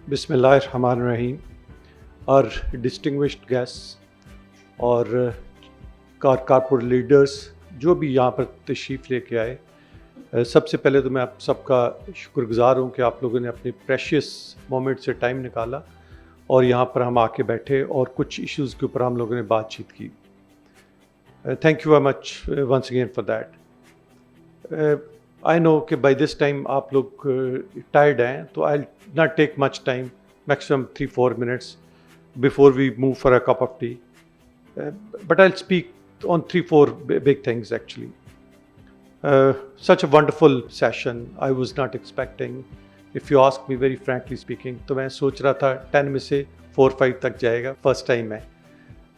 बिस्मिल्लाहिर्रहमानिर्रहीम। और distinguished guests और कारपोरेट लीडर्स जो भी यहाँ पर तशरीफ़ लेके आए, सबसे पहले तो मैं आप सबका शुक्रगुज़ार हूँ कि आप लोगों ने अपने प्रेशियस मोमेंट से टाइम निकाला और यहाँ पर हम आके बैठे और कुछ इश्यूज़ के ऊपर हम लोगों ने बातचीत की। Thank you very much once again for that. I know कि बाय दिस टाइम आप लोग टायर्ड हैं, तो I not take much time, maximum 3-4 minutes before we move for a cup of tea. But I'll speak on 3-4 big things actually. Such a wonderful session. I was not expecting. If you ask me very frankly speaking, तो मैं सोच रहा था 10 में से 4-5 तक जाएगा, first time है.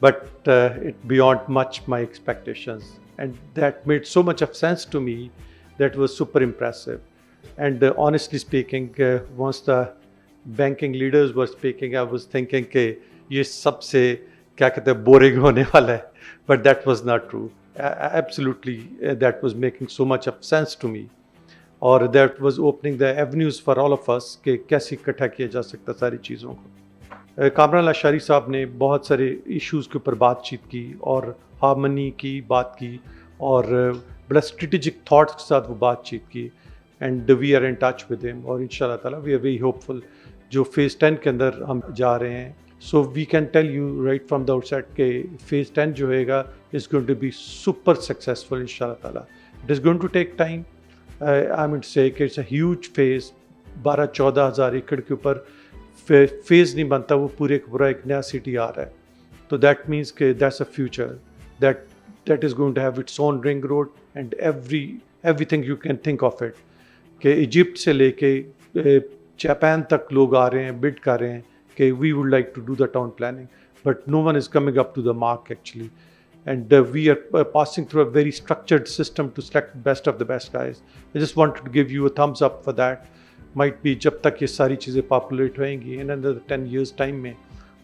But it beyond much my expectations, and that made so much of sense to me. That was super impressive. And honestly speaking, once the banking leaders were speaking, I was thinking कि ये सबसे क्या कहते हैं boring होने वाला है, but that was not true. Absolutely, that was making so much of sense to me, और that was opening the avenues for all of us कि कैसे इकट्ठा किया जा सकता सारी चीज़ों को. कामरान लाशारी साहब ने बहुत सारे इश्यूज़ के ऊपर बातचीत की और हार्मनी की बात की और बड़ा स्ट्रेटेजिक थॉट्स के साथ वो बातचीत की. And we are in touch with him और इंशाल्लाह ताला वी आर वेरी होपफुल जो फेज़ 10 के अंदर हम जा रहे हैं. So we can tell you right from the outset के फेज़ 10 जो होएगा is going to be super successful इंशाल्लाह ताला. It is going to take time. I mean say कि इट्स अ ह्यूज फेज़. 12-14 हज़ार एकड़ के ऊपर फेज़ नहीं बनता, वो पूरे का पूरा एक नया सिटी आ रहा है. तो दैट मीन्स के that's a future that is going to have its own ring road and everything you can think of it. कि इजिप्ट से लेके जापान तक लोग आ रहे हैं, बिड कर रहे हैं कि we would like to do the town planning, but no one is coming up to the mark actually. And we are passing through a very structured system to select best of the best guys. I just wanted to give you a thumbs up for that. Might be जब तक ये सारी चीज़ें populate होएंगी in another 10 years time में,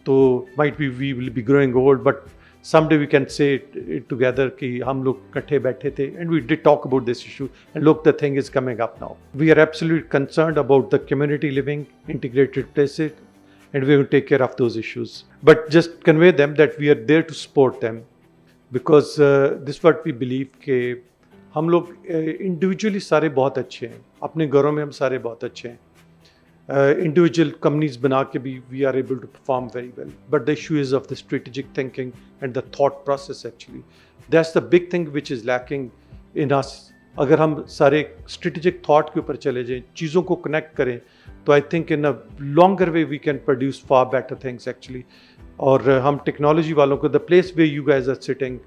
तो might be we will be growing old, but someday we can say it together कि हम लोग इकट्ठे बैठे थे and we did talk about this issue, and look, the thing is coming up now. We are absolutely concerned about the community living, integrated places, and we will take care of those issues. But just convey them that we are there to support them, because this is what we believe कि हम लोग individually सारे बहुत अच्छे हैं, अपने घरों में हम सारे बहुत अच्छे हैं. Individual companies बना के भी we are able to perform very well, but the issue is of the strategic thinking and the thought process actually. That's the big thing which is lacking in us. अगर हम सारे strategic thought के ऊपर चले जाएं, चीज़ों को connect करें, तो I think in a longer way we can produce far better things actually. और हम technology वालों को, the place where you guys are sitting,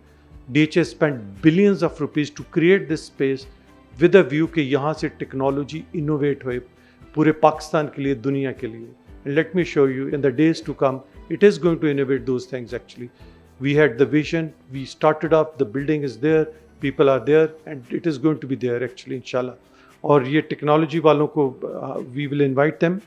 DHA spent billions of rupees to create this space with a view कि यहाँ से technology innovate होए पूरे पाकिस्तान के लिए, दुनिया के लिए. And let me show you in the days to come, it is going to innovate those things actually. We had the vision, we started up, the building is there, people are there, and it is going to be there actually inshallah. और ये technology वालों को we will invite them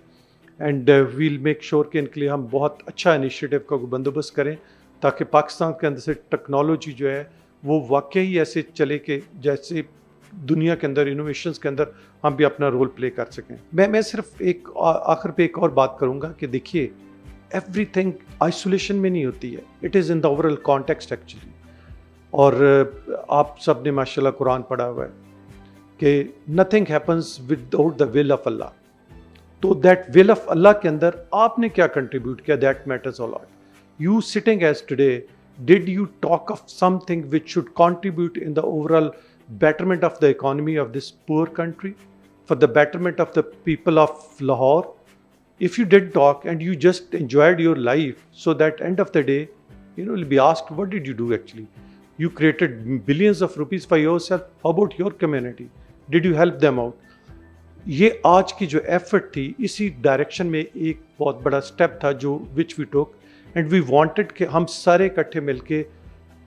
and we'll make sure कि इनके लिए हम बहुत अच्छा इनिशिएटिव का बंदोबस्त करें ताकि पाकिस्तान के अंदर से टेक्नोलॉजी जो है वो वाकई ऐसे चले कि जैसे दुनिया के अंदर इनोवेशंस के अंदर हम भी अपना रोल प्ले कर सकें. मैं सिर्फ एक आखिर पे एक और बात करूंगा कि देखिए, एवरीथिंग आइसोलेशन में नहीं होती है, it is in the overall context actually. और आप सब ने माशाल्लाह कुरान पढ़ा हुआ है कि nothing happens without the will of Allah. तो दैट विल ऑफ अल्लाह के अंदर आपने क्या कंट्रीब्यूट किया, that matters a lot. You sitting as today, did you talk of something which should contribute in the overall betterment of the economy of this poor country, for the betterment of the people of Lahore? If you did talk and you just enjoyed your life, so that end of the day, you'll be asked, what did you do actually? You created billions of rupees for yourself. How about your community? Did you help them out? ये आज की जो effort थी, इसी direction में एक बहुत बड़ा स्टेप था जो which we took, and we wanted कि हम सारे इकट्ठे मिलके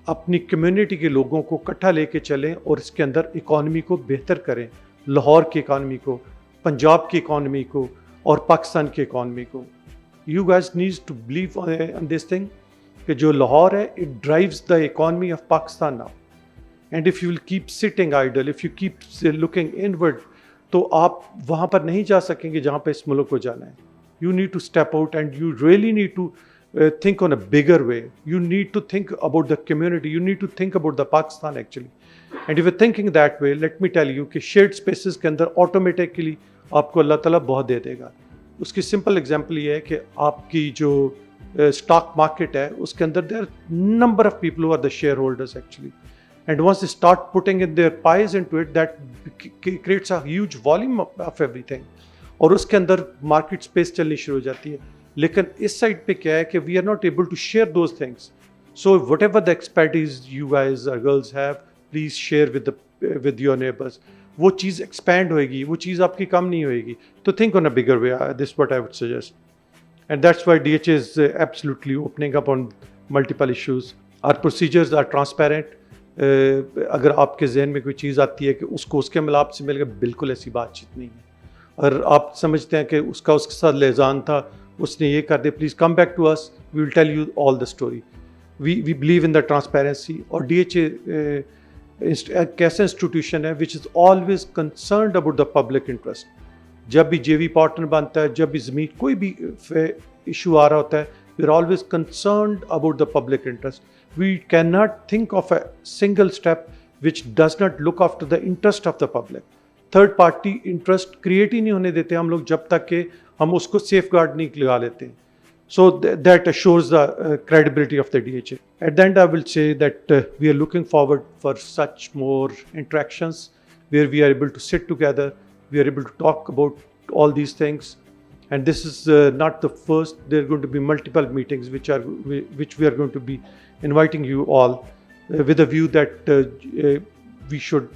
अपनी कम्युनिटी के लोगों को इकट्ठा लेके चलें और इसके अंदर इकॉनमी को बेहतर करें, लाहौर की इकॉनमी को, पंजाब की इकॉनमी को और पाकिस्तान की इकॉनमी को. You guys needs to believe on this thing कि जो लाहौर है, it drives the economy of Pakistan now. And if you will keep sitting idle, if you keep looking inward, तो आप वहाँ पर नहीं जा सकेंगे जहाँ पे इस मुल्क को जाना है. You need to step out and you really need to think on a bigger way. You need to think about the community. You need to think about the Pakistan actually. And if you're thinking that way, let me tell you कि shared spaces के अंदर automatically आपको अल्लाह ताला बहुत दे देगा. उसकी simple example ये है कि आपकी जो स्टॉक मार्केट है उसके अंदर there number of people who are the share holders actually, and once they start putting in their pies into it, that creates a huge volume of everything, और उसके अंदर मार्केट स्पेस चलनी शुरू हो जाती है. लेकिन इस साइड पे क्या है कि we are not able to share those things. So whatever the expertise you guys girls have, please share with your neighbours. वो चीज़ एक्सपैंड होएगी, वो चीज़ आपकी कम नहीं होएगी. तो think on a bigger way, this what I would suggest. And that's why DHA is absolutely opening up on multiple issues. Our procedures are transparent. अगर आपके जहन में कोई चीज़ आती है कि उसको उसके मिलाप से मिल गया, बिल्कुल ऐसी बातचीत नहीं है. और आप समझते हैं कि उसका उसके साथ लेजान था, उसने ये कर दिया, please come back to us, we will tell you all the story. We believe in the transparency. और DHA एक ऐसा इंस्टीट्यूशन है which is always concerned about the public interest. जब भी JV पार्टनर बनता है, जब भी ज़मीन कोई भी इशू आ रहा होता है, we are always concerned about the public interest. We can not think of a single step which does not look after the interest of the public. Third party interest create ही नहीं होने देते हम लोग जब तक कि हम उसको सेफ गार्ड नहीं लगा लेते. So that assures the credibility of the DHA. At the end, I will say that we are looking forward for such more interactions where we are able to sit together, we are able to talk about all these things, and this is not the first. There are going to be multiple meetings which we are going to be inviting you all with a view that we should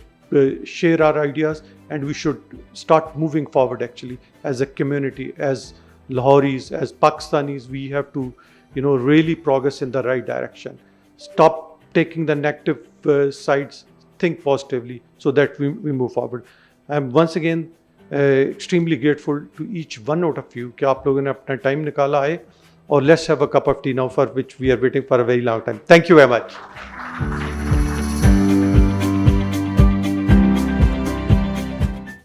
share our ideas and we should start moving forward actually as a community, as Lahoris, as Pakistanis. We have to really progress in the right direction. Stop taking the negative sides, think positively so that we move forward. I'm once again extremely grateful to each one out of you कि आप लोगों ने अपना time निकाला है, और let's have a cup of tea now, for which we are waiting for a very long time. Thank you very much.